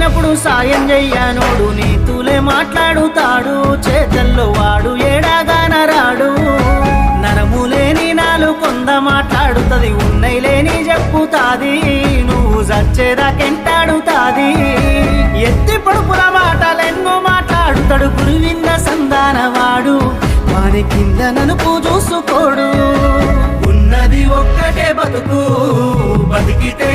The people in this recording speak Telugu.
లేనప్పుడు సాయం చెయ్యనోడు నీతులే మాట్లాడుతాడు, చేతల్లో వాడు ఏడాగాన రాడు. నరములేని నాలు కొంద మాట్లాడుతది, ఉన్నై లేని చెప్పుతాది, నువ్వు చచ్చేదాకెంటాడుతాది. ఎత్తి పొడుపుల మాటలెన్నో మాట్లాడుతాడు, గురువింద సంధానవాడు, వాని కింద నలుపు చూసుకోడు. ఉన్నది ఒక్కటే బతుకు, బతికితే